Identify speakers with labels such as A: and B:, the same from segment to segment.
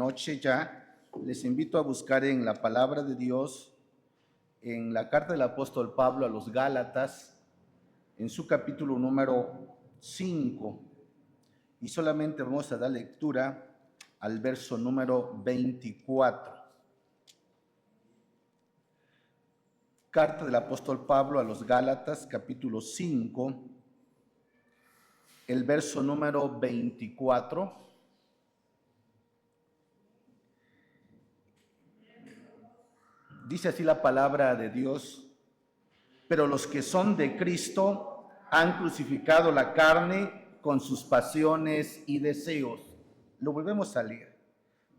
A: noche ya, les invito a buscar en la palabra de Dios, en la carta del apóstol Pablo a los Gálatas, en su capítulo número 5, y solamente vamos a dar lectura al verso número 24. Carta del apóstol Pablo a los Gálatas, capítulo 5, el verso número 24. Dice así la palabra de Dios: pero los que son de Cristo han crucificado la carne con sus pasiones y deseos. Lo volvemos a leer.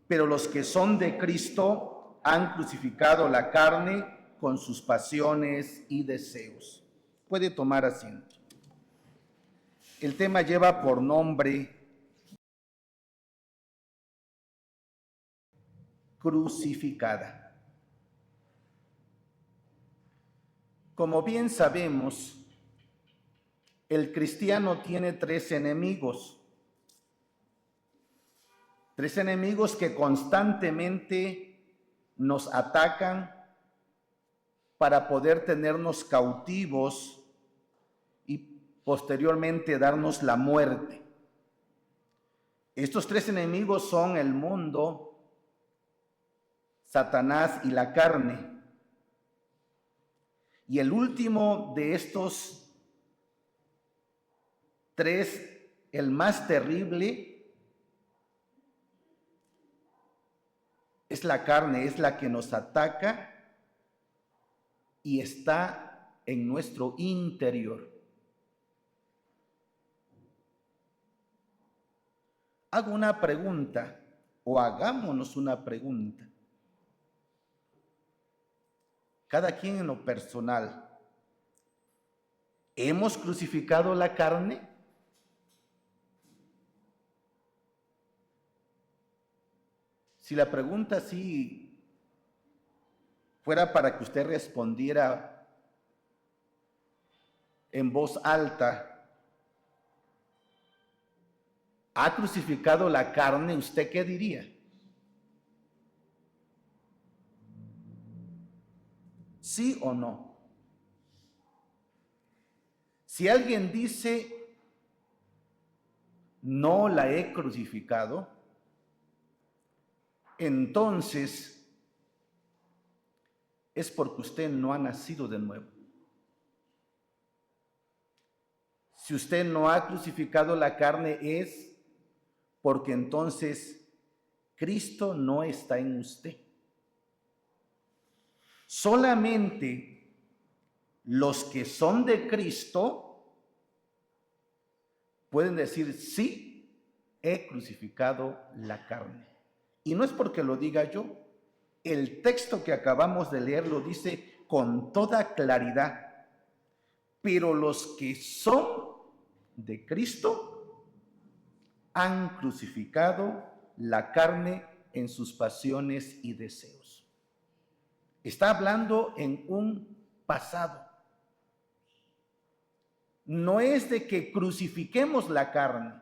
A: Pero los que son de Cristo han crucificado la carne con sus pasiones y deseos. Puede tomar asiento. El tema lleva por nombre crucificada. Como bien sabemos, el cristiano tiene tres enemigos que constantemente nos atacan para poder tenernos cautivos y posteriormente darnos la muerte. Estos tres enemigos son el mundo, Satanás y la carne. Y el último de estos tres, el más terrible, es la carne, es la que nos ataca y está en nuestro interior. Hago una pregunta, o hagámonos una pregunta. Cada quien en lo personal, ¿hemos crucificado la carne? Si la pregunta sí fuera para que usted respondiera en voz alta, ¿ha crucificado la carne? ¿Usted qué diría? ¿Sí o no? Si alguien dice, no la he crucificado, entonces es porque usted no ha nacido de nuevo. Si usted no ha crucificado la carne es porque entonces Cristo no está en usted. Solamente los que son de Cristo pueden decir, sí, he crucificado la carne. Y no es porque lo diga yo. El texto que acabamos de leer lo dice con toda claridad. Pero los que son de Cristo han crucificado la carne en sus pasiones y deseos. Está hablando en un pasado. No es de que crucifiquemos la carne.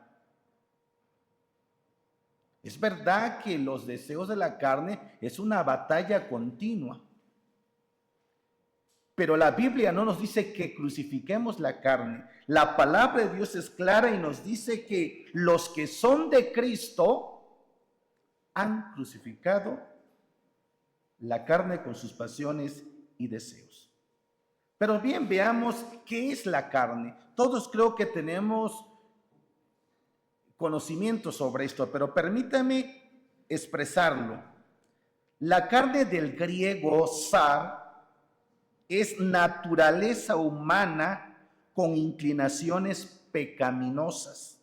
A: Es verdad que los deseos de la carne es una batalla continua. Pero la Biblia no nos dice que crucifiquemos la carne. La palabra de Dios es clara y nos dice que los que son de Cristo han crucificado la carne con sus pasiones y deseos. Pero bien, veamos qué es la carne. Todos creo que tenemos conocimiento sobre esto, pero permítame expresarlo. La carne del griego sar es naturaleza humana con inclinaciones pecaminosas.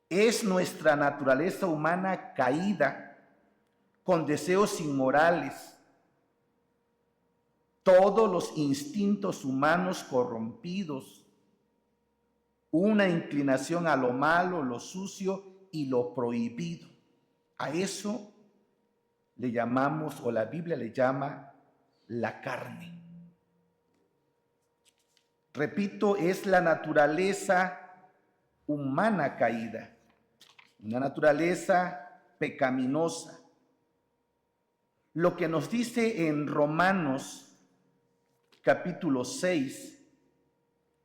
A: Es nuestra naturaleza humana caída, con deseos inmorales, todos los instintos humanos corrompidos, una inclinación a lo malo, lo sucio y lo prohibido. A eso le llamamos, o la Biblia le llama, la carne. Repito, es la naturaleza humana caída. una naturaleza pecaminosa. Lo que nos dice en Romanos capítulo 6,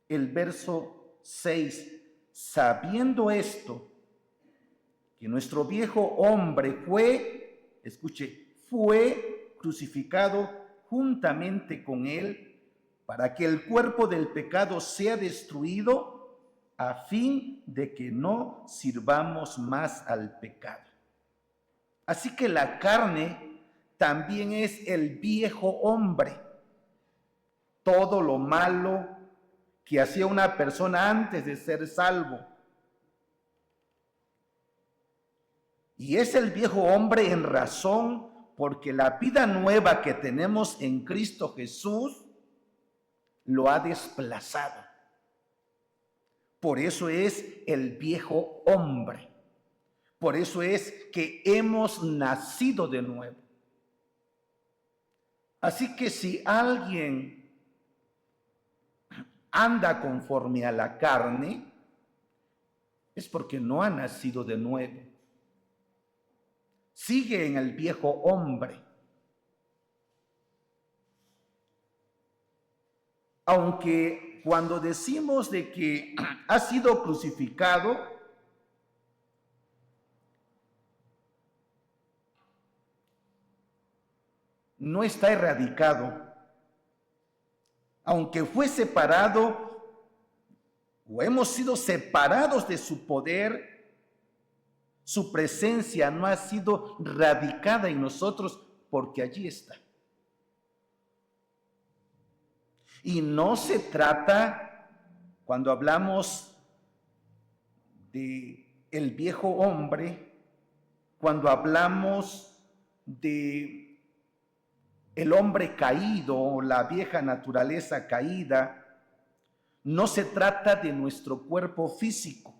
A: el verso 6, sabiendo esto, que nuestro viejo hombre fue, escuche, fue crucificado juntamente con él, para que el cuerpo del pecado sea destruido, a fin de que no sirvamos más al pecado. Así que la carne también es el viejo hombre. Todo lo malo que hacía una persona antes de ser salvo. Y es el viejo hombre en razón porque la vida nueva que tenemos en Cristo Jesús lo ha desplazado. Por eso es el viejo hombre. Por eso es que hemos nacido de nuevo. Así que si alguien anda conforme a la carne, es porque no ha nacido de nuevo. Sigue en el viejo hombre. Aunque cuando decimos de que ha sido crucificado, no está erradicado. Aunque fue separado o hemos sido separados de su poder, su presencia no ha sido radicada en nosotros porque allí está. Y no se trata, cuando hablamos de el viejo hombre, cuando hablamos de el hombre caído o la vieja naturaleza caída, no se trata de nuestro cuerpo físico.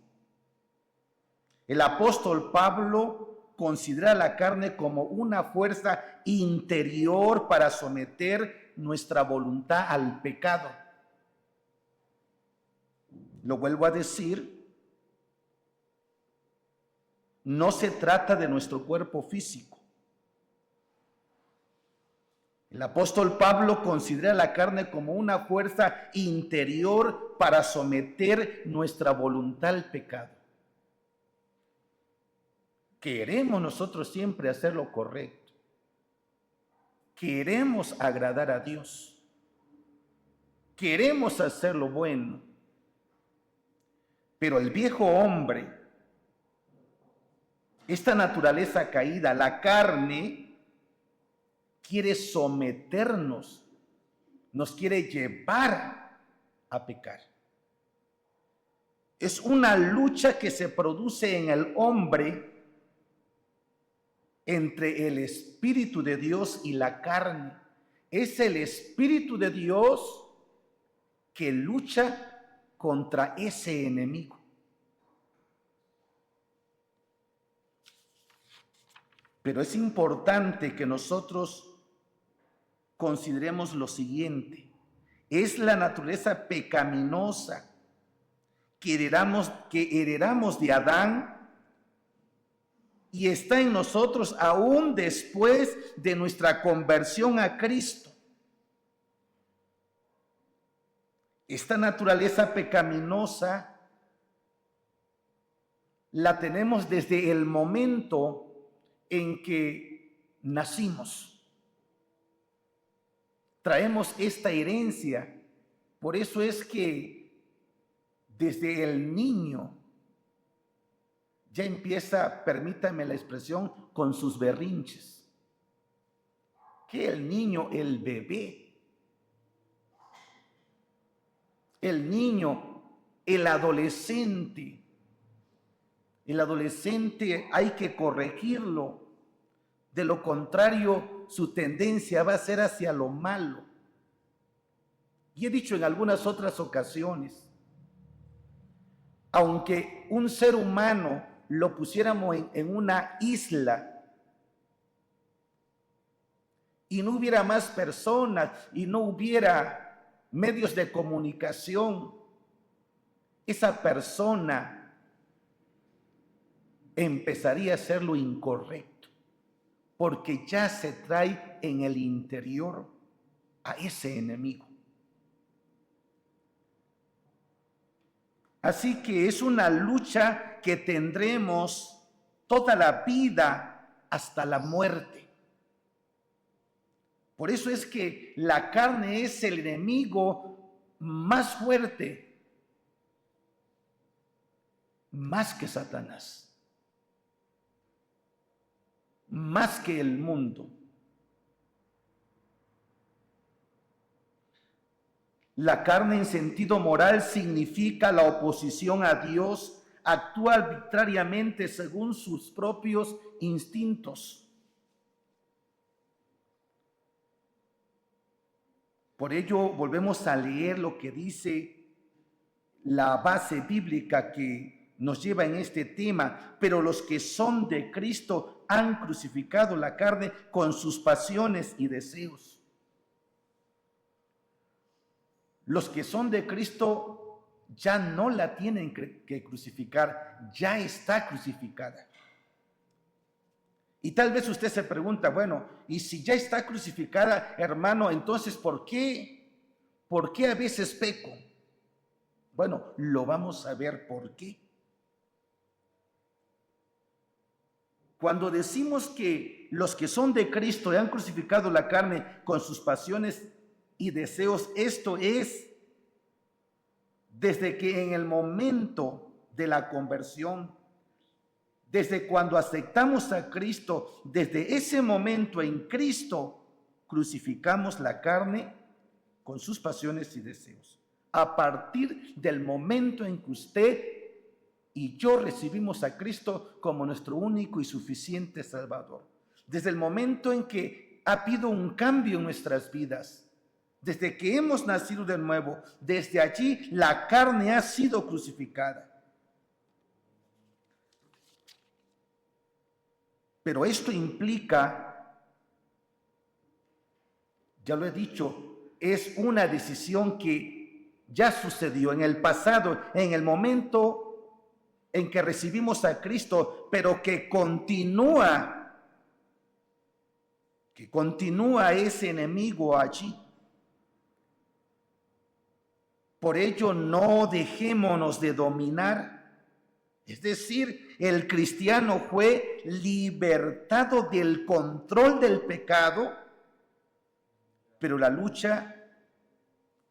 A: El apóstol Pablo considera la carne como una fuerza interior para someter nuestra voluntad al pecado. Lo vuelvo a decir, no se trata de nuestro cuerpo físico. El apóstol Pablo considera la carne como una fuerza interior para someter nuestra voluntad al pecado. Queremos nosotros siempre hacer lo correcto. Queremos agradar a Dios. Queremos hacer lo bueno. Pero el viejo hombre, esta naturaleza caída, la carne, quiere someternos, nos quiere llevar a pecar. Es una lucha que se produce en el hombre entre el Espíritu de Dios y la carne. Es el Espíritu de Dios que lucha contra ese enemigo. Pero es importante que nosotros consideremos lo siguiente. Es la naturaleza pecaminosa que heredamos de Adán y está en nosotros aún después de nuestra conversión a Cristo. Esta naturaleza pecaminosa la tenemos desde el momento en que nacimos. Traemos esta herencia. Por eso es que desde el niño ya empieza, permítame la expresión, con sus berrinches. Que el niño, el bebé, el niño, el adolescente hay que corregirlo. De lo contrario, su tendencia va a ser hacia lo malo. Y he dicho en algunas otras ocasiones, aunque un ser humano lo pusiéramos en una isla y no hubiera más personas y no hubiera medios de comunicación, esa persona empezaría a hacer lo incorrecto, porque ya se trae en el interior a ese enemigo. Así que es una lucha que tendremos toda la vida hasta la muerte. Por eso es que la carne es el enemigo más fuerte, más que Satanás, más que el mundo. La carne en sentido moral significa la oposición a Dios, actúa arbitrariamente según sus propios instintos. Por ello, volvemos a leer lo que dice la base bíblica que nos lleva en este tema. Pero los que son de Cristo han crucificado la carne con sus pasiones y deseos. Los que son de Cristo ya no la tienen que crucificar, ya está crucificada. Y tal vez usted se pregunta, bueno, y si ya está crucificada, hermano, entonces ¿por qué? ¿Por qué a veces peco? Bueno, lo vamos a ver por qué. Cuando decimos que los que son de Cristo han crucificado la carne con sus pasiones y deseos, esto es desde que en el momento de la conversión, desde cuando aceptamos a Cristo, desde ese momento en Cristo crucificamos la carne con sus pasiones y deseos. A partir del momento en que usted y yo recibimos a Cristo como nuestro único y suficiente Salvador, desde el momento en que ha habido un cambio en nuestras vidas, desde que hemos nacido de nuevo, desde allí la carne ha sido crucificada. Pero esto implica, ya lo he dicho, es una decisión que ya sucedió en el pasado, en el momento en que recibimos a Cristo, pero que continúa ese enemigo allí. Por ello, no dejémonos de dominar. Es decir, el cristiano fue libertado del control del pecado, pero la lucha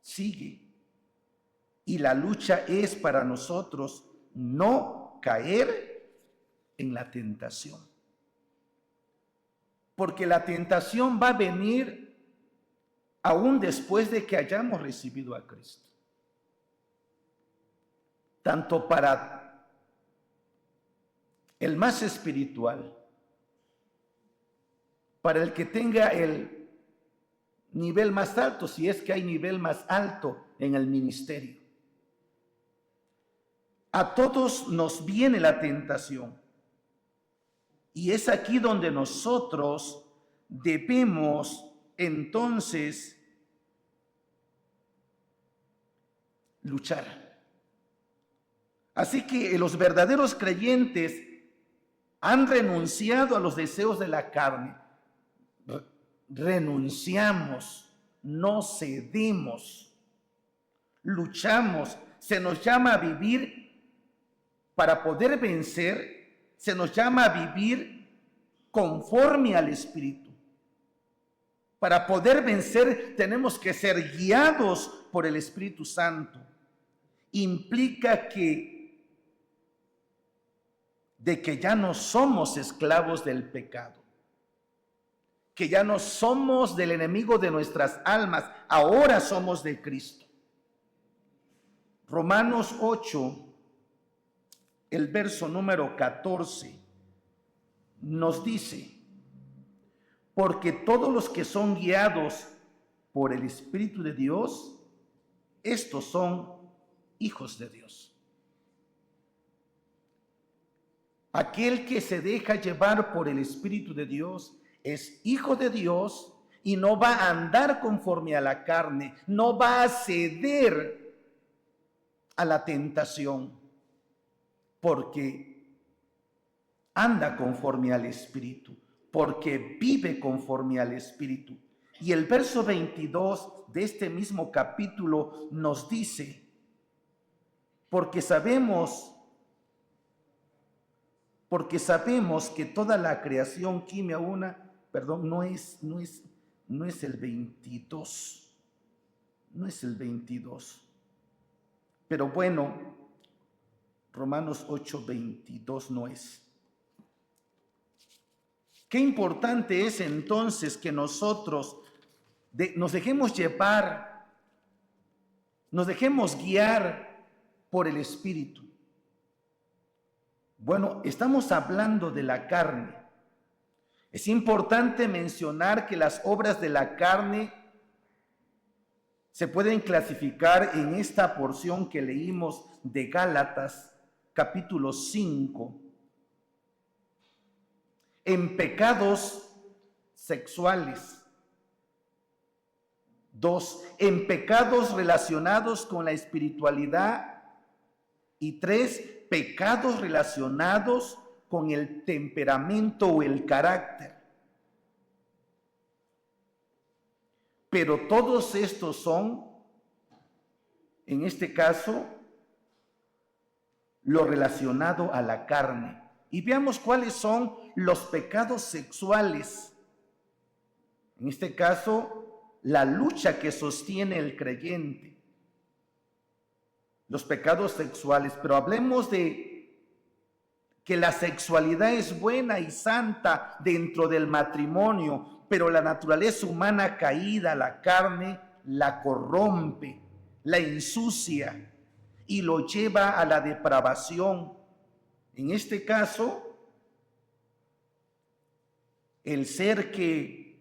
A: sigue. Y la lucha es para nosotros no caer en la tentación. Porque la tentación va a venir aún después de que hayamos recibido a Cristo. Tanto para el más espiritual, para el que tenga el nivel más alto, si es que hay nivel más alto en el ministerio. A todos nos viene la tentación. Y es aquí donde nosotros debemos entonces luchar. Así que los verdaderos creyentes han renunciado a los deseos de la carne. Renunciamos, no cedemos, luchamos. Se nos llama a vivir para poder vencer, se nos llama a vivir conforme al Espíritu. Para poder vencer tenemos que ser guiados por el Espíritu Santo. Implica que ya no somos esclavos del pecado, que ya no somos del enemigo de nuestras almas, ahora somos de Cristo. Romanos 8, el verso número 14, nos dice: porque todos los que son guiados por el Espíritu de Dios, estos son hijos de Dios. Aquel que se deja llevar por el Espíritu de Dios es hijo de Dios y no va a andar conforme a la carne, no va a ceder a la tentación, porque anda conforme al Espíritu, porque vive conforme al Espíritu. Y el verso 22 de este mismo capítulo nos dice, porque sabemos que toda la creación gime a una, perdón, no es el 22, no es el 22. Pero bueno, Romanos 8:22 no es. Qué importante es entonces que nosotros nos dejemos llevar, nos dejemos guiar por el Espíritu. Bueno, estamos hablando de la carne. Es importante mencionar que las obras de la carne se pueden clasificar en esta porción que leímos de Gálatas, capítulo 5, en pecados sexuales. 2, en pecados relacionados con la espiritualidad. Y 3, pecados relacionados con el temperamento o el carácter. Pero todos estos son, en este caso, lo relacionado a la carne. Y veamos cuáles son los pecados sexuales. En este caso, la lucha que sostiene el creyente. Los pecados sexuales, pero hablemos de que la sexualidad es buena y santa dentro del matrimonio, pero la naturaleza humana caída, la carne, la corrompe, la ensucia y lo lleva a la depravación. En este caso, el ser que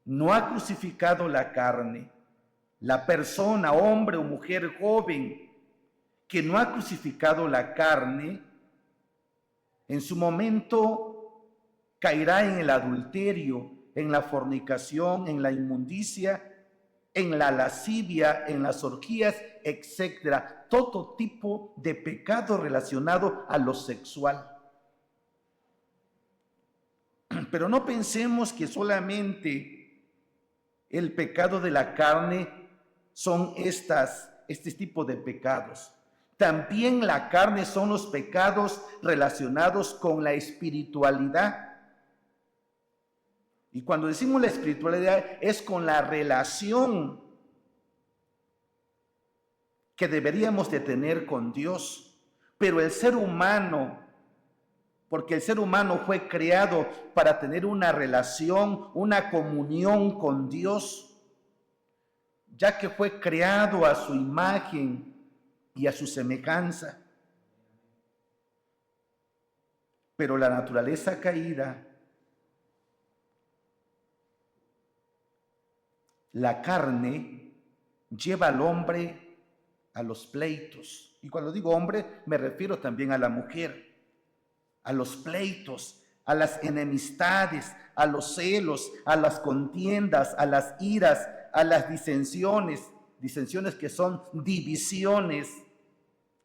A: no ha crucificado la carne, la persona, hombre o mujer joven, que no ha crucificado la carne, en su momento caerá en el adulterio, en la fornicación, en la inmundicia, en la lascivia, en las orgías, etcétera. Todo tipo de pecado relacionado a lo sexual. Pero no pensemos que solamente el pecado de la carne son este tipo de pecados. También la carne son los pecados relacionados con la espiritualidad. Y cuando decimos la espiritualidad es con la relación que deberíamos de tener con Dios. Pero el ser humano, porque el ser humano fue creado para tener una relación, una comunión con Dios, ya que fue creado a su imagen y a su semejanza. Pero la naturaleza caída, la carne, lleva al hombre a los pleitos. Y cuando digo hombre, me refiero también a la mujer, a los pleitos, a las enemistades, a los celos, a las contiendas, a las iras, a las disensiones que son divisiones,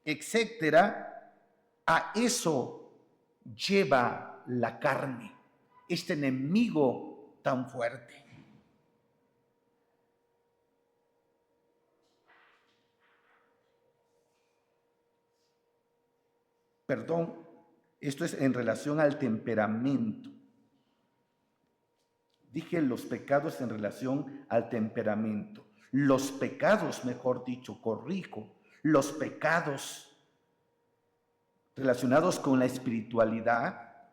A: etcétera. A eso lleva la carne, este enemigo tan fuerte. Perdón, esto es en relación al temperamento. Dije los pecados en relación al temperamento. Los pecados, mejor dicho, corrijo, los pecados relacionados con la espiritualidad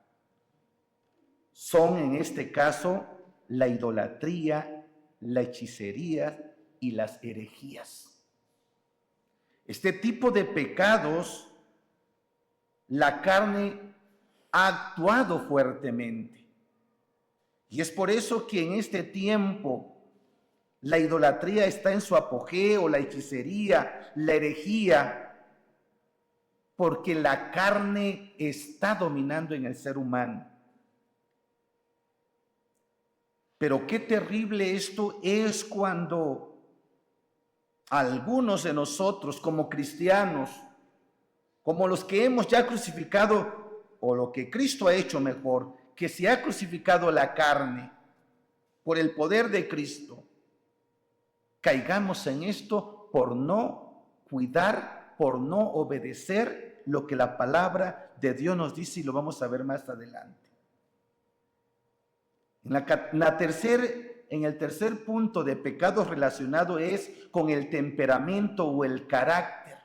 A: son en este caso la idolatría, la hechicería y las herejías. Este tipo de pecados, la carne ha actuado fuertemente. Y es por eso que en este tiempo la idolatría está en su apogeo, la hechicería, la herejía, porque la carne está dominando en el ser humano. Pero qué terrible esto es cuando algunos de nosotros como cristianos, como los que hemos ya crucificado o lo que Cristo ha hecho mejor, que se ha crucificado la carne por el poder de Cristo, caigamos en esto por no cuidar, por no obedecer lo que la palabra de Dios nos dice, y lo vamos a ver más adelante. En el tercer punto de pecado relacionado es con el temperamento o el carácter.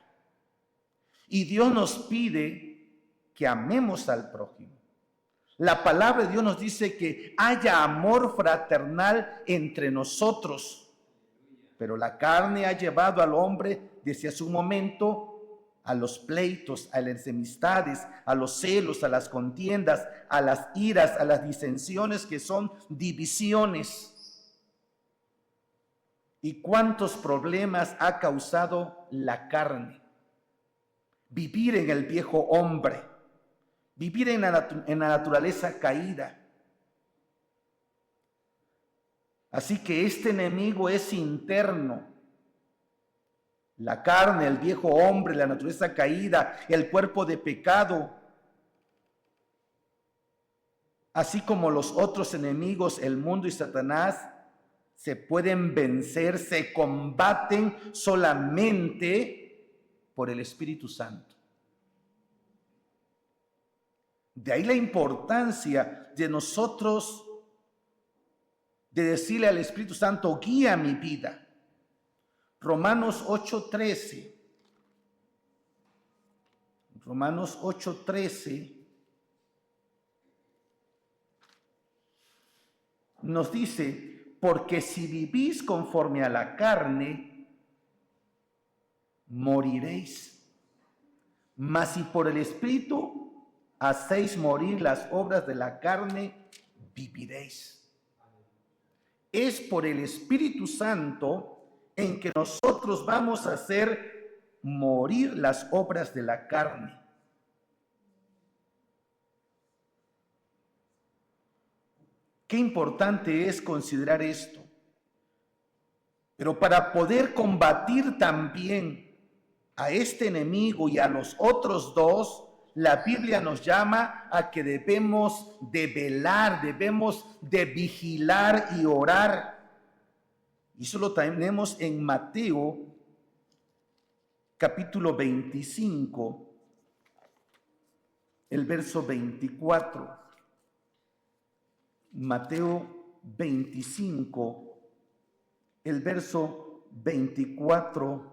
A: Y Dios nos pide que amemos al prójimo. La palabra de Dios nos dice que haya amor fraternal entre nosotros. Pero la carne ha llevado al hombre desde hace un momento a los pleitos, a las enemistades, a los celos, a las contiendas, a las iras, a las disensiones, que son divisiones. ¿Y cuántos problemas ha causado la carne? Vivir en el viejo hombre, vivir en la naturaleza caída. Así que este enemigo es interno. La carne, el viejo hombre, la naturaleza caída, el cuerpo de pecado, así como los otros enemigos, el mundo y Satanás, se pueden vencer, se combaten solamente por el Espíritu Santo. De ahí la importancia de nosotros de decirle al Espíritu Santo: guía mi vida. Romanos 8:13. Romanos 8:13 nos dice: porque si vivís conforme a la carne, moriréis. Mas si por el Espíritu hacéis morir las obras de la carne, viviréis. Es por el Espíritu Santo en que nosotros vamos a hacer morir las obras de la carne. Qué importante es considerar esto. Pero para poder combatir también a este enemigo y a los otros dos, la Biblia nos llama a que debemos de velar, debemos de vigilar y orar. Y eso lo tenemos en Mateo capítulo 25, el verso 24. Mateo 25, el verso 24.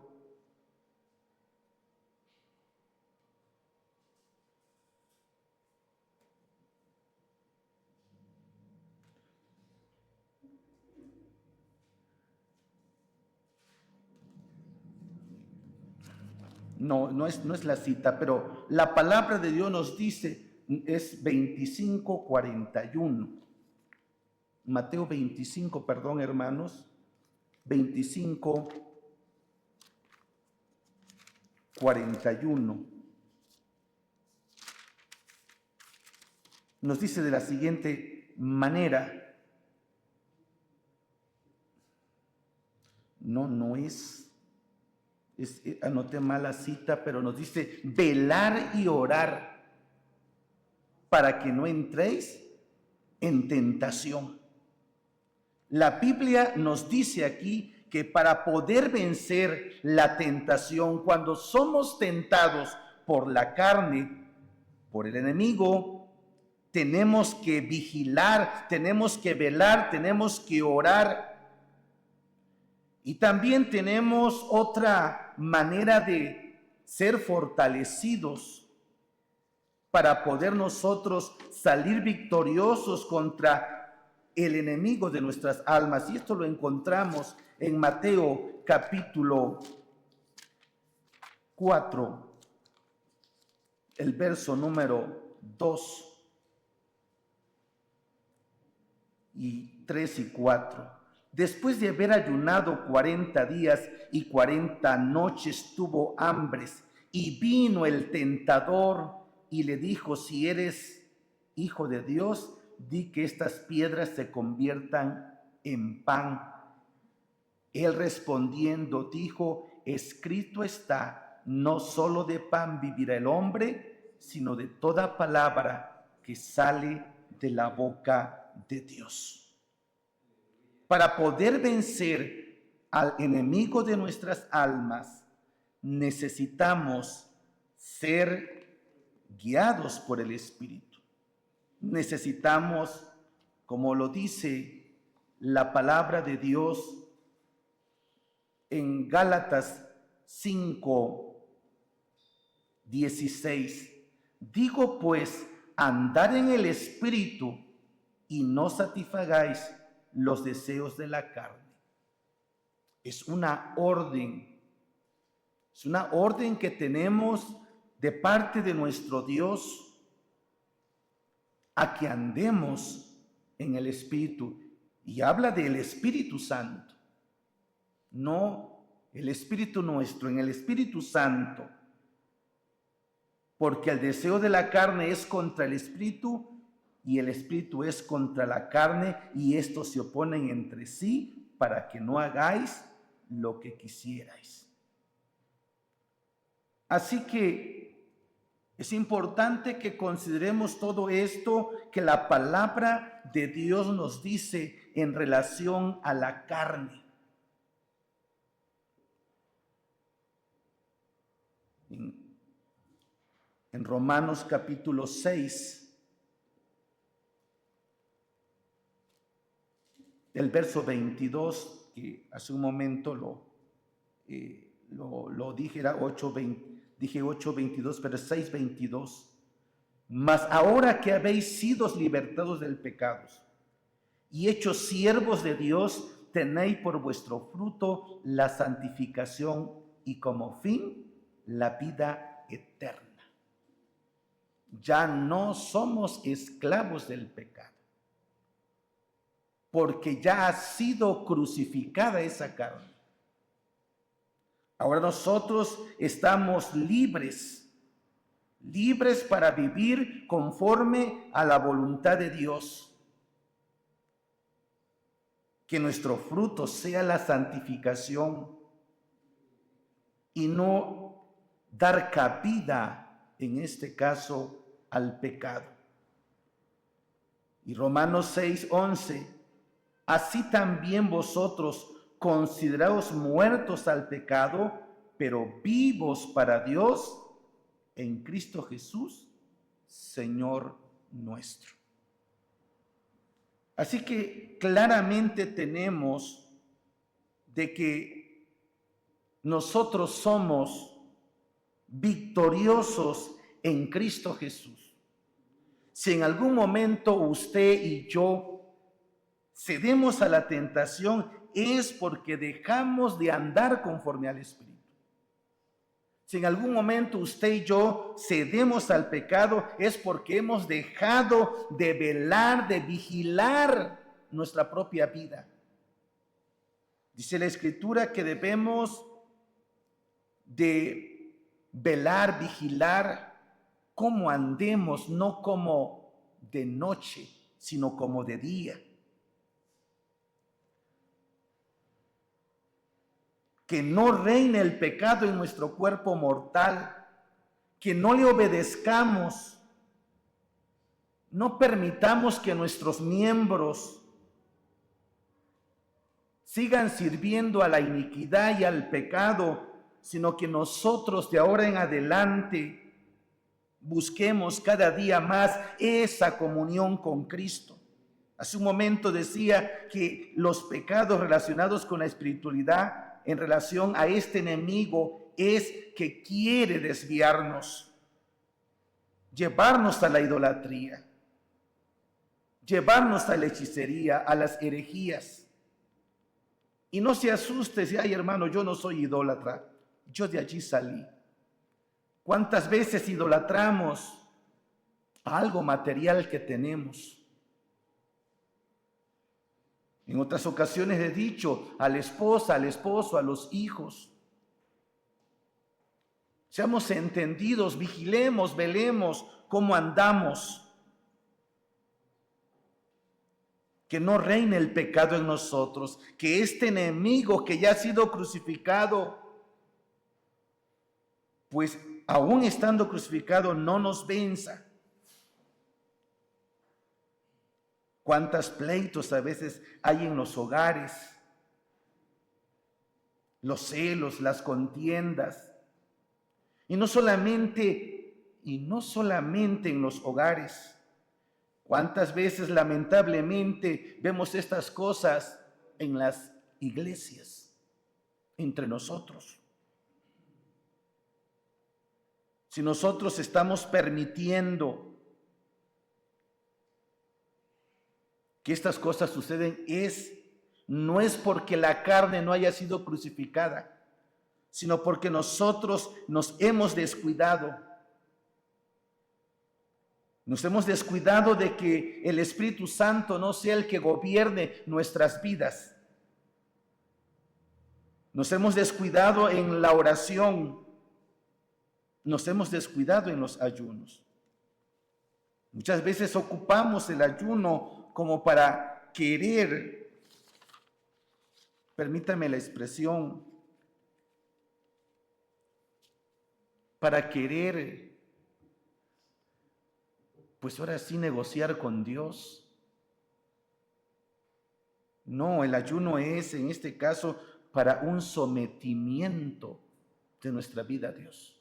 A: No es la cita, pero la palabra de Dios nos dice, es 25:41. Mateo 25, perdón, hermanos, 25:41. Nos dice de la siguiente manera. Anoté mal la cita, pero nos dice: velar y orar para que no entréis en tentación. La Biblia nos dice aquí que para poder vencer la tentación, cuando somos tentados por la carne, por el enemigo, tenemos que vigilar, tenemos que velar, tenemos que orar. Y también tenemos otra manera de ser fortalecidos para poder nosotros salir victoriosos contra el enemigo de nuestras almas. Y esto lo encontramos en Mateo capítulo 4, el verso número 2 y 3 y 4. Después de haber ayunado 40 días y 40 noches, tuvo hambres, y vino el tentador y le dijo: si eres hijo de Dios, di que estas piedras se conviertan en pan. Él respondiendo dijo: escrito está, no solo de pan vivirá el hombre, sino de toda palabra que sale de la boca de Dios. Para poder vencer al enemigo de nuestras almas, necesitamos ser guiados por el Espíritu. Necesitamos, como lo dice la palabra de Dios en Gálatas 5:16, digo pues, andad en el Espíritu y no satisfagáis los deseos de la carne. Es una orden que tenemos de parte de nuestro Dios a que andemos en el Espíritu. Y habla del Espíritu Santo, no el Espíritu nuestro, en el Espíritu Santo. Porque el deseo de la carne es contra el Espíritu y el Espíritu es contra la carne, y estos se oponen entre sí para que no hagáis lo que quisierais. Así que es importante que consideremos todo esto que la palabra de Dios nos dice en relación a la carne. En Romanos capítulo 6, el verso 22, que hace un momento lo dije, era 8:22, pero 6:22. Mas ahora que habéis sido libertados del pecado y hechos siervos de Dios, tenéis por vuestro fruto la santificación y como fin la vida eterna. Ya no somos esclavos del pecado, porque ya ha sido crucificada esa carne. Ahora nosotros estamos libres para vivir conforme a la voluntad de Dios. Que nuestro fruto sea la santificación y no dar cabida, en este caso, al pecado. Y Romanos 6:11, así también vosotros consideraos muertos al pecado, pero vivos para Dios en Cristo Jesús, Señor nuestro. Así que claramente tenemos de que nosotros somos victoriosos en Cristo Jesús. Si en algún momento usted y yo cedemos a la tentación, es porque dejamos de andar conforme al Espíritu. Si en algún momento usted y yo cedemos al pecado, es porque hemos dejado de velar, de vigilar nuestra propia vida. Dice la Escritura que debemos de velar, vigilar cómo andemos, no como de noche, sino como de día. Que no reine el pecado en nuestro cuerpo mortal, que no le obedezcamos, no permitamos que nuestros miembros sigan sirviendo a la iniquidad y al pecado, sino que nosotros de ahora en adelante busquemos cada día más esa comunión con Cristo. Hace un momento decía que los pecados relacionados con la espiritualidad en relación a este enemigo es que quiere desviarnos, llevarnos a la idolatría, llevarnos a la hechicería, a las herejías. Y no se asuste si, ay hermano, yo no soy idólatra, yo de allí salí. ¿Cuántas veces idolatramos a algo material que tenemos? En otras ocasiones he dicho a la esposa, al esposo, a los hijos. Seamos entendidos, vigilemos, velemos cómo andamos. Que no reine el pecado en nosotros, que este enemigo que ya ha sido crucificado, pues aún estando crucificado, no nos venza. Cuántos pleitos a veces hay en los hogares, los celos, las contiendas. Y no solamente en los hogares. Cuántas veces lamentablemente vemos estas cosas en las iglesias, entre nosotros. Si nosotros estamos permitiendo que estas cosas suceden, no es porque la carne no haya sido crucificada, sino porque nosotros nos hemos descuidado. Nos hemos descuidado de que el Espíritu Santo no sea el que gobierne nuestras vidas. Nos hemos descuidado en la oración. Nos hemos descuidado en los ayunos. Muchas veces ocupamos el ayuno como para querer, permítame la expresión, para querer, pues ahora sí negociar con Dios. No, el ayuno es en este caso para un sometimiento de nuestra vida a Dios.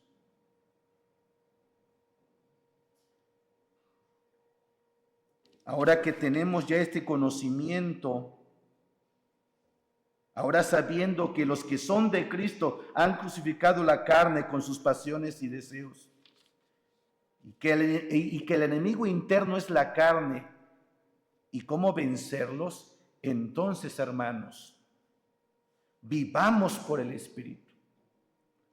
A: Ahora que tenemos ya este conocimiento, ahora sabiendo que los que son de Cristo han crucificado la carne con sus pasiones y deseos, y que el enemigo interno es la carne, y cómo vencerlos, entonces, hermanos, vivamos por el Espíritu,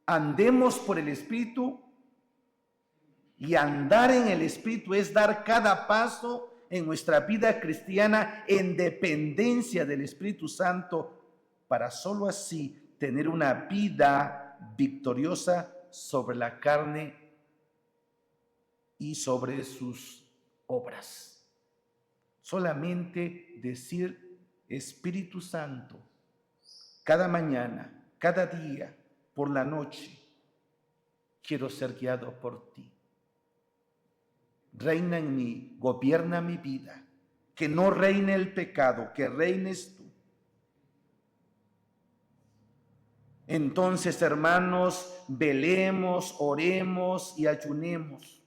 A: andemos por el Espíritu, y andar en el Espíritu es dar cada paso en nuestra vida cristiana en dependencia del Espíritu Santo, para sólo así tener una vida victoriosa sobre la carne y sobre sus obras. Solamente decir: Espíritu Santo, cada mañana, cada día, por la noche, quiero ser guiado por ti. Reina en mí, gobierna mi vida, que no reine el pecado, que reines tú. Entonces, hermanos, velemos, oremos y ayunemos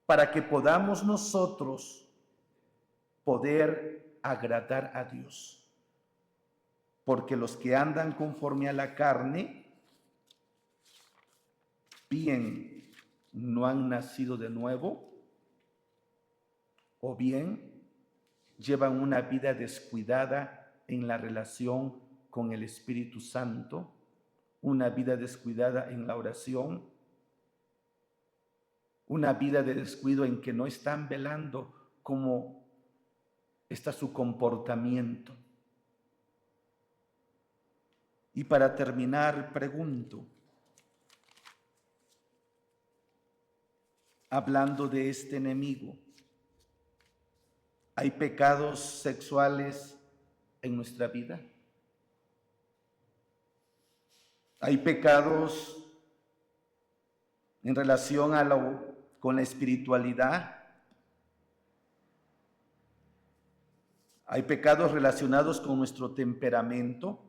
A: para que podamos nosotros poder agradar a Dios. Porque los que andan conforme a la carne, bien no han nacido de nuevo, o bien llevan una vida descuidada en la relación con el Espíritu Santo, una vida descuidada en la oración, una vida de descuido en que no están velando cómo está su comportamiento. Y para terminar, pregunto, hablando de este enemigo, ¿hay pecados sexuales en nuestra vida? ¿Hay pecados en relación con la espiritualidad? ¿Hay pecados relacionados con nuestro temperamento?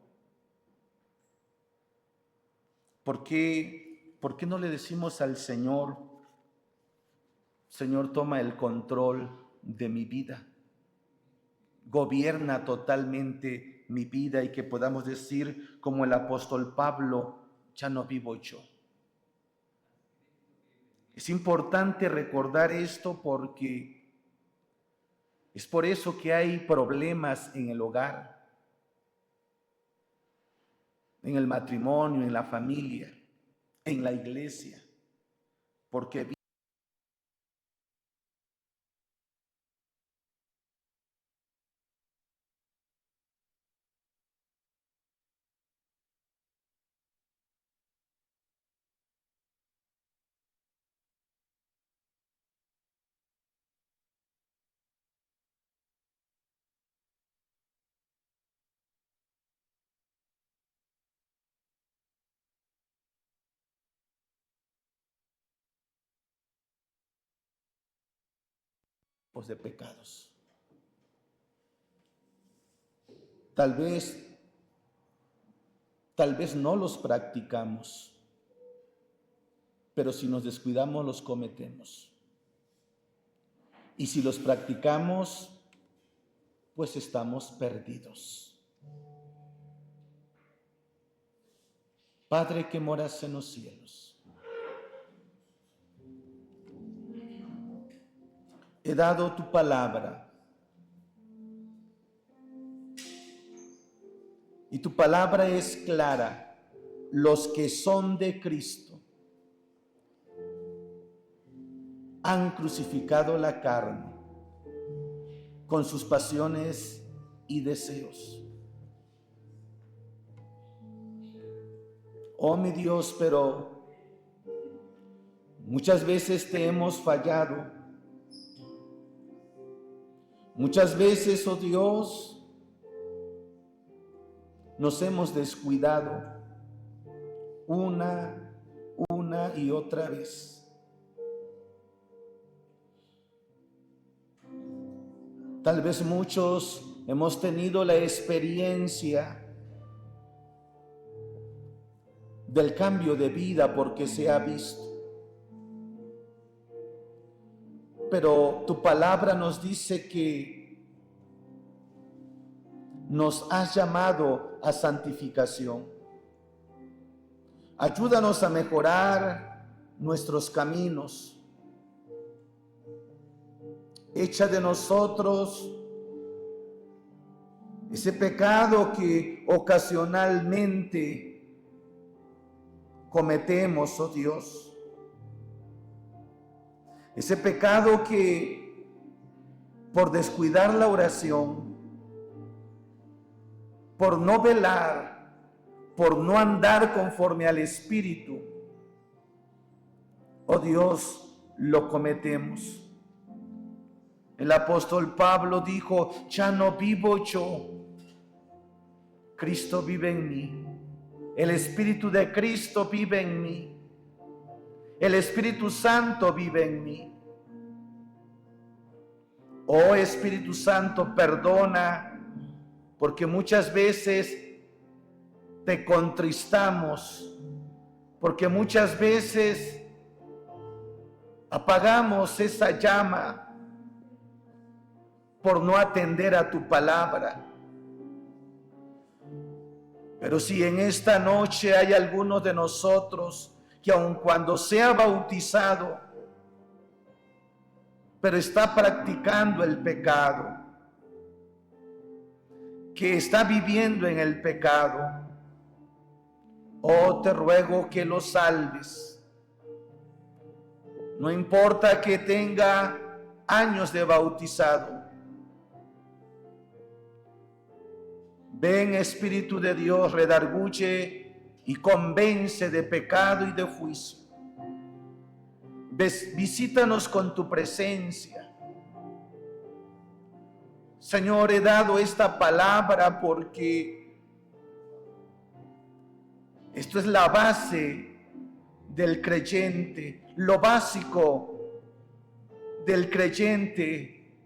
A: ¿Por qué no le decimos al Señor: Señor, toma el control de mi vida, gobierna totalmente mi vida, y que podamos decir como el apóstol Pablo: ya no vivo yo? Es importante recordar esto porque es por eso que hay problemas en el hogar, en el matrimonio, en la familia, en la iglesia, porque tipos de pecados. Tal vez no los practicamos, pero si nos descuidamos los cometemos. Y si los practicamos, pues estamos perdidos. Padre que moras en los cielos, he dado tu palabra, y tu palabra es clara. Los que son de Cristo han crucificado la carne con sus pasiones y deseos. Oh mi Dios, pero muchas veces te hemos fallado. Muchas veces, oh Dios, nos hemos descuidado una y otra vez. Tal vez muchos hemos tenido la experiencia del cambio de vida porque se ha visto. Pero tu palabra nos dice que nos has llamado a santificación. Ayúdanos a mejorar nuestros caminos. Echa de nosotros ese pecado que ocasionalmente cometemos, oh Dios. Ese pecado que por descuidar la oración, por no velar, por no andar conforme al Espíritu, oh Dios, lo cometemos. El apóstol Pablo dijo: ya no vivo yo, Cristo vive en mí. El Espíritu de Cristo vive en mí. El Espíritu Santo vive en mí. Oh Espíritu Santo, perdona, porque muchas veces te contristamos, porque muchas veces apagamos esa llama por no atender a tu palabra. Pero si en esta noche hay alguno de nosotros que aun cuando sea bautizado, pero está practicando el pecado, que está viviendo en el pecado, oh, te ruego que lo salves. No importa que tenga años de bautizado. Ven, Espíritu de Dios, redarguye y convence de pecado y de juicio. Visítanos con tu presencia. Señor, he dado esta palabra porque esto es la base del creyente, lo básico del creyente,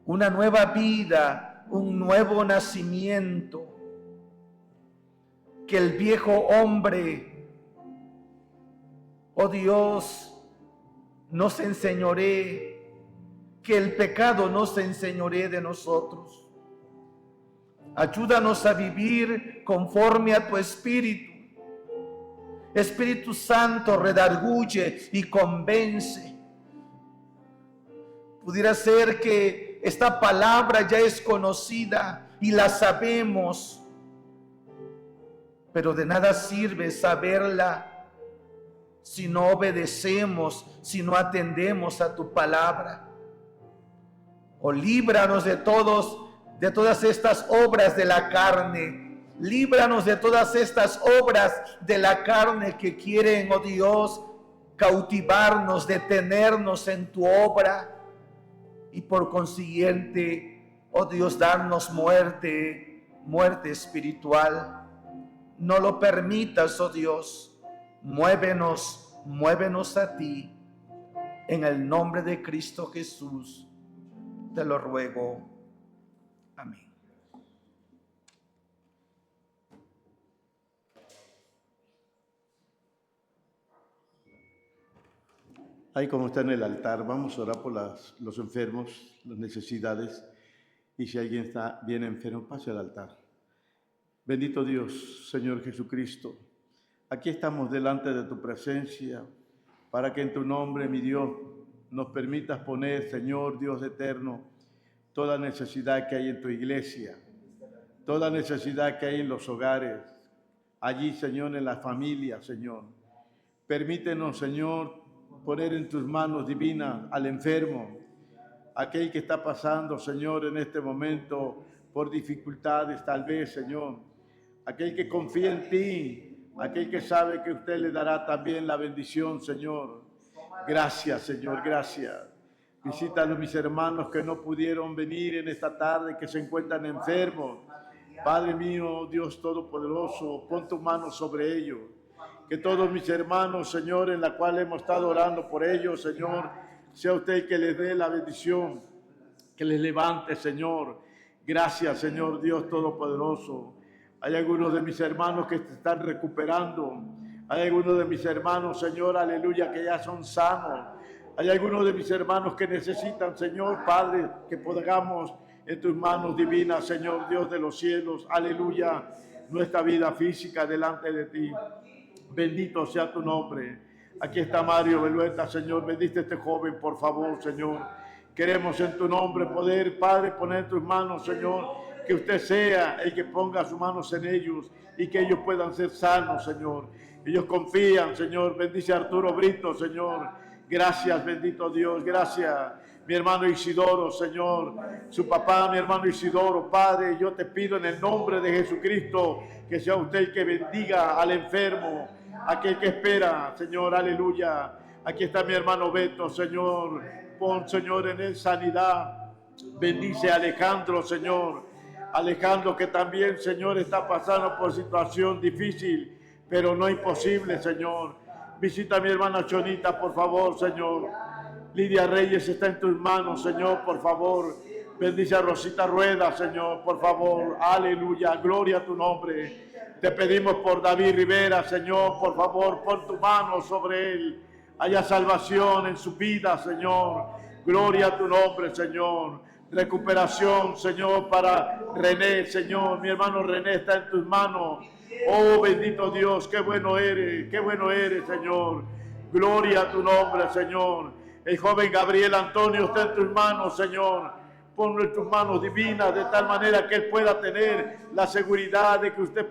A: una nueva vida, un nuevo nacimiento, que el viejo hombre, oh Dios, no se enseñoree, que el pecado no se enseñoree de nosotros. Ayúdanos a vivir conforme a tu Espíritu. Espíritu Santo, redarguye y convence. Pudiera ser que esta palabra ya es conocida y la sabemos, pero de nada sirve saberla si no obedecemos, si no atendemos a tu palabra. Oh, líbranos de todas estas obras de la carne. Líbranos de todas estas obras de la carne que quieren, oh Dios, cautivarnos, detenernos en tu obra. Y por consiguiente, oh Dios, darnos muerte espiritual. No lo permitas, oh Dios. Muévenos a ti. En el nombre de Cristo Jesús, te lo ruego. Amén.
B: Ahí como está en el altar, vamos a orar por los enfermos, las necesidades. Y si alguien está bien enfermo, pase al altar. Bendito Dios, Señor Jesucristo, aquí estamos delante de tu presencia para que en tu nombre, mi Dios, nos permitas poner, Señor Dios eterno, toda necesidad que hay en tu iglesia, toda necesidad que hay en los hogares, allí, Señor, en la familia, Señor. Permítenos, Señor, poner en tus manos divinas al enfermo, aquel que está pasando, Señor, en este momento por dificultades, tal vez, Señor, aquel que confía en ti, aquel que sabe que usted le dará también la bendición, Señor. Gracias, Señor, gracias. Visita a mis hermanos que no pudieron venir en esta tarde, que se encuentran enfermos. Padre mío, Dios Todopoderoso, pon tu mano sobre ellos. Que todos mis hermanos, Señor, en la cual hemos estado orando por ellos, Señor, sea usted el que les dé la bendición, que les levante, Señor. Gracias, Señor Dios Todopoderoso. Hay algunos de mis hermanos que se están recuperando. Hay algunos de mis hermanos, Señor, aleluya, que ya son sanos. Hay algunos de mis hermanos que necesitan, Señor, Padre, que podamos en tus manos divinas, Señor Dios de los cielos, aleluya, nuestra vida física delante de ti. Bendito sea tu nombre. Aquí está Mario Belueta, Señor. Bendice a este joven, por favor, Señor. Queremos en tu nombre poder, Padre, poner en tus manos, Señor, que usted sea el que ponga sus manos en ellos y que ellos puedan ser sanos, Señor. Ellos confían, Señor. Bendice a Arturo Brito, Señor. Gracias, bendito Dios. Gracias. Mi hermano Isidoro, Señor. Su papá, mi hermano Isidoro. Padre, yo te pido en el nombre de Jesucristo que sea usted el que bendiga al enfermo, aquel que espera, Señor, aleluya. Aquí está mi hermano Beto, Señor. Pon, Señor, en él sanidad. Bendice a Alejandro, Señor. Alejandro que también, Señor, está pasando por situación difícil, pero no imposible, Señor. Visita a mi hermana Chonita, por favor, Señor. Lidia Reyes está en tus manos, Señor, por favor. Bendice a Rosita Rueda, Señor, por favor. Aleluya, gloria a tu nombre. Te pedimos por David Rivera, Señor, por favor, pon tu mano sobre él. Haya salvación en su vida, Señor. Gloria a tu nombre, Señor. Recuperación, Señor, para René, Señor. Mi hermano René está en tus manos. Oh, bendito Dios, qué bueno eres, Señor. Gloria a tu nombre, Señor. El joven Gabriel Antonio está en tus manos, Señor. Ponlo en tus manos divinas de tal manera que él pueda tener la seguridad de que usted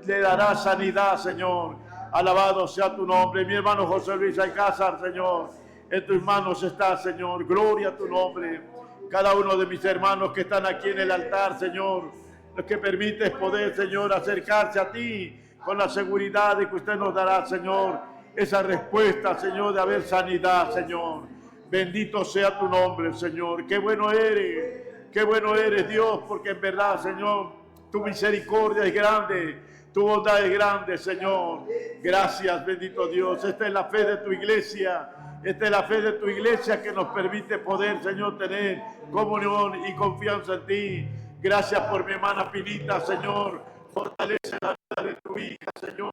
B: le dará sanidad, Señor. Alabado sea tu nombre. Mi hermano José Luis Alcázar, Señor, en tus manos está, Señor. Gloria a tu nombre. Cada uno de mis hermanos que están aquí en el altar, Señor, lo que permites poder, Señor, acercarse a ti con la seguridad de que usted nos dará, Señor, esa respuesta, Señor, de haber sanidad, Señor. Bendito sea tu nombre, Señor. Qué bueno eres, Dios, porque en verdad, Señor, tu misericordia es grande, tu bondad es grande, Señor. Gracias, bendito Dios. Esta es la fe de tu iglesia. Esta es la fe de tu iglesia que nos permite poder, Señor, tener comunión y confianza en ti. Gracias por mi hermana Pinita, Señor. Fortalece la vida de tu hija, Señor.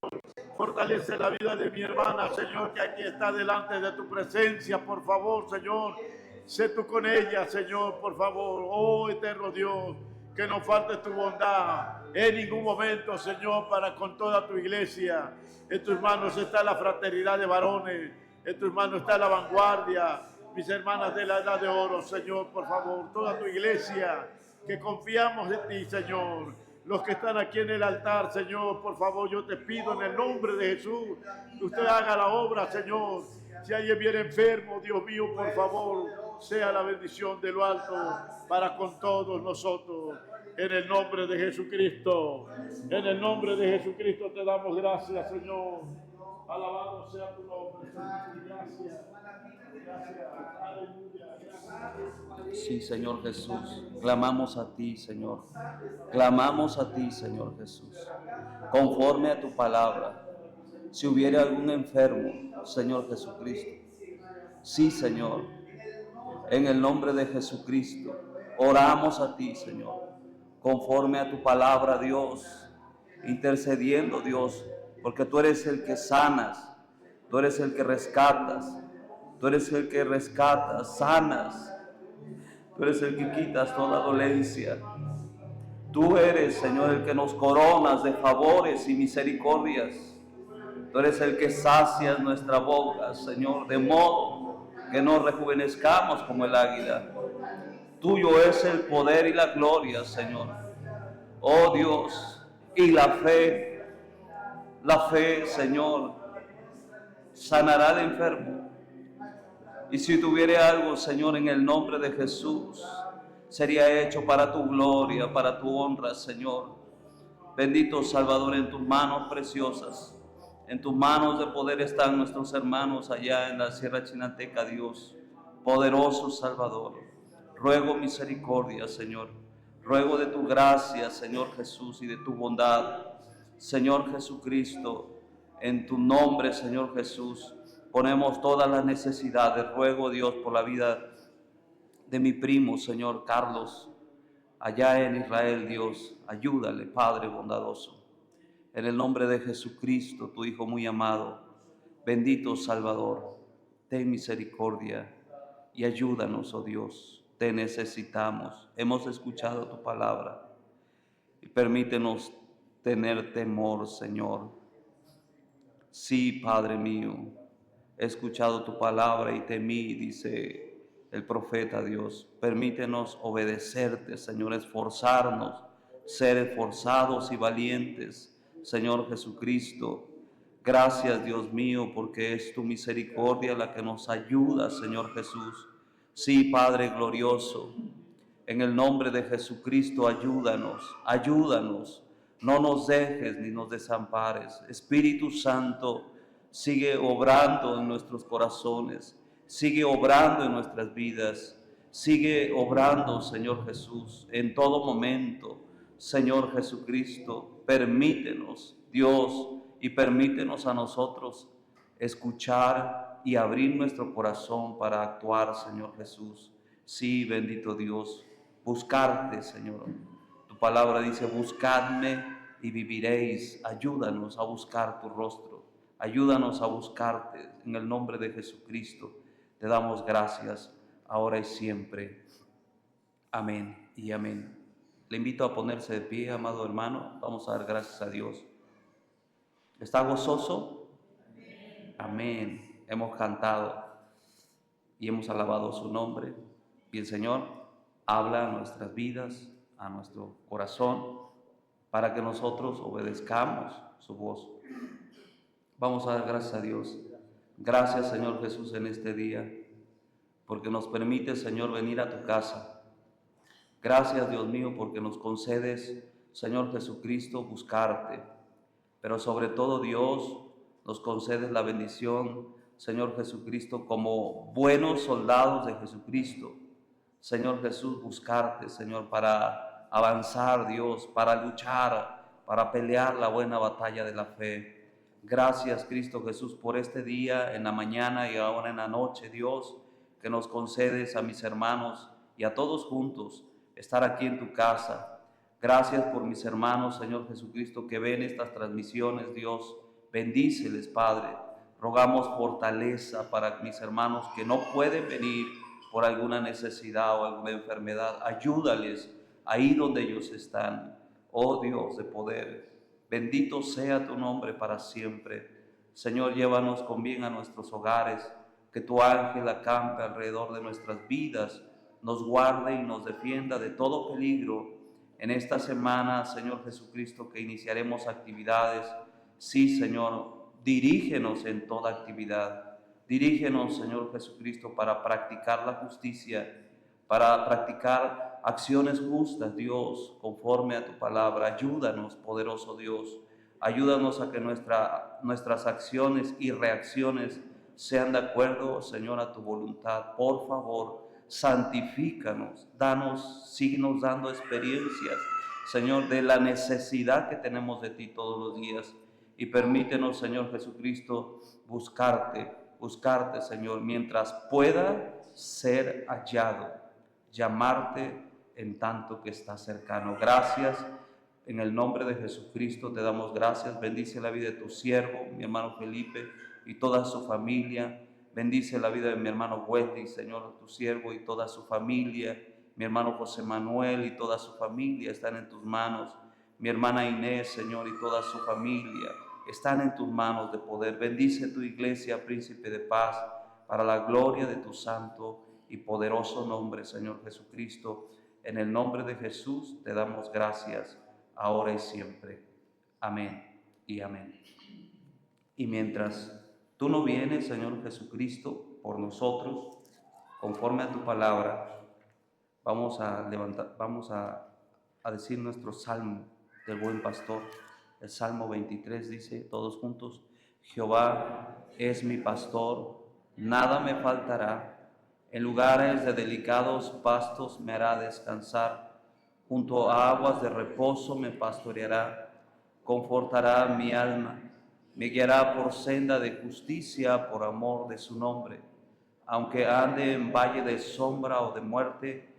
B: Fortalece la vida de mi hermana, Señor, que aquí está delante de tu presencia. Por favor, Señor, sé tú con ella, Señor, por favor. Oh, eterno Dios, que no falte tu bondad en ningún momento, Señor, para con toda tu iglesia. En tus manos está la fraternidad de varones. En tus manos está la vanguardia. Mis hermanas de la edad de oro, Señor, por favor. Toda tu iglesia, que confiamos en ti, Señor. Los que están aquí en el altar, Señor, por favor, yo te pido en el nombre de Jesús que usted haga la obra, Señor. Si alguien viene enfermo, Dios mío, por favor, sea la bendición de lo alto para con todos nosotros. En el nombre de Jesucristo, en el nombre de Jesucristo te damos gracias, Señor. Alabado sea tu nombre, Señor. Gracias. Gracias. Aleluya.
C: Sí, Señor Jesús, clamamos a ti, Señor. Clamamos a ti, Señor Jesús, conforme a tu palabra. Si hubiera algún enfermo, Señor Jesucristo, Sí, Señor. En el nombre de Jesucristo, oramos a ti, Señor, conforme a tu palabra, Dios, intercediendo, Dios, porque tú eres el que sanas, tú eres el que rescatas, tú eres el que rescatas, sanas, tú eres el que quitas toda dolencia. Tú eres, Señor, el que nos coronas de favores y misericordias. Tú eres el que sacias nuestra boca, Señor, de modo que nos rejuvenezcamos como el águila. Tuyo es el poder y la gloria, Señor. Oh Dios, y la fe, Señor, sanará al enfermo. Y si tuviere algo, Señor, en el nombre de Jesús, sería hecho para tu gloria, para tu honra, Señor. Bendito Salvador, en tus manos preciosas, en tus manos de poder están nuestros hermanos allá en la Sierra Chinanteca, Dios. Poderoso Salvador, ruego misericordia, Señor. Ruego de tu gracia, Señor Jesús, y de tu bondad, Señor Jesucristo. En tu nombre, Señor Jesús, ponemos todas las necesidades. Ruego, Dios, por la vida de mi primo, Señor Carlos, allá en Israel, Dios. Ayúdale, Padre bondadoso. En el nombre de Jesucristo, tu Hijo muy amado, bendito Salvador, ten misericordia y ayúdanos, oh Dios. Te necesitamos. Hemos escuchado tu palabra y permítenos tener temor, Señor. Sí, Padre mío, he escuchado tu palabra y temí, dice el profeta Dios. Permítenos obedecerte, Señor, esforzarnos, ser esforzados y valientes, Señor Jesucristo. Gracias, Dios mío, porque es tu misericordia la que nos ayuda, Señor Jesús. Sí, Padre glorioso, en el nombre de Jesucristo, ayúdanos, ayúdanos. No nos dejes ni nos desampares. Espíritu Santo, sigue obrando en nuestros corazones, sigue obrando en nuestras vidas, sigue obrando, Señor Jesús, en todo momento. Señor Jesucristo, permítenos, Dios, y permítenos a nosotros escuchar y abrir nuestro corazón para actuar, Señor Jesús. Sí, bendito Dios, buscarte, Señor. Tu palabra dice, buscadme y viviréis. Ayúdanos a buscar tu rostro. Ayúdanos a buscarte. En el nombre de Jesucristo te damos gracias, ahora y siempre. Amén y amén. Le invito a ponerse de pie, amado hermano. Vamos a dar gracias a Dios. ¿Está gozoso? Amén. Hemos cantado y hemos alabado su nombre. Y el Señor habla a nuestras vidas, a nuestro corazón, para que nosotros obedezcamos su voz. Vamos a dar gracias a Dios. Gracias, Señor Jesús, en este día, porque nos permite, Señor, venir a tu casa. Gracias, Dios mío, porque nos concedes, Señor Jesucristo, buscarte. Pero sobre todo, Dios, nos concedes la bendición, Señor Jesucristo, como buenos soldados de Jesucristo. Señor Jesús, buscarte, Señor, para avanzar, Dios, para luchar, para pelear la buena batalla de la fe. Gracias, Cristo Jesús, por este día, en la mañana y ahora en la noche, Dios, que nos concedes a mis hermanos y a todos juntos estar aquí en tu casa. Gracias por mis hermanos, Señor Jesucristo, que ven estas transmisiones, Dios. Bendíceles, Padre. Rogamos fortaleza para mis hermanos que no pueden venir por alguna necesidad o alguna enfermedad. Ayúdales ahí donde ellos están. Oh Dios de poder, bendito sea tu nombre para siempre. Señor, llévanos con bien a nuestros hogares. Que tu ángel acampe alrededor de nuestras vidas, nos guarde y nos defienda de todo peligro. En esta semana, Señor Jesucristo, que iniciaremos actividades, sí, Señor, dirígenos en toda actividad. Dirígenos, Señor Jesucristo, para practicar la justicia, para practicar acciones justas, Dios, conforme a tu palabra. Ayúdanos, poderoso Dios. Ayúdanos a que nuestras acciones y reacciones sean de acuerdo, Señor, a tu voluntad. Por favor, santifícanos, síguenos dando experiencias, Señor, de la necesidad que tenemos de ti todos los días. Y permítenos, Señor Jesucristo, buscarte buscarte, Señor, mientras pueda ser hallado, llamarte en tanto que está cercano. Gracias, en el nombre de Jesucristo te damos gracias. Bendice la vida de tu siervo, mi hermano Felipe, y toda su familia. Bendice la vida de mi hermano Wendy, Señor, tu siervo, y toda su familia. Mi hermano José Manuel y toda su familia están en tus manos. Mi hermana Inés, Señor, y toda su familia están en tus manos de poder. Bendice tu iglesia, Príncipe de Paz, para la gloria de tu santo y poderoso nombre, Señor Jesucristo. En el nombre de Jesús te damos gracias, ahora y siempre. Amén y amén. Y mientras tú no vienes, Señor Jesucristo, por nosotros, conforme a tu palabra, vamos a decir nuestro salmo del buen pastor. El Salmo 23 dice, todos juntos: Jehová es mi pastor, nada me faltará. En lugares de delicados pastos me hará descansar. Junto a aguas de reposo me pastoreará. Confortará mi alma. Me guiará por senda de justicia por amor de su nombre. Aunque ande en valle de sombra o de muerte,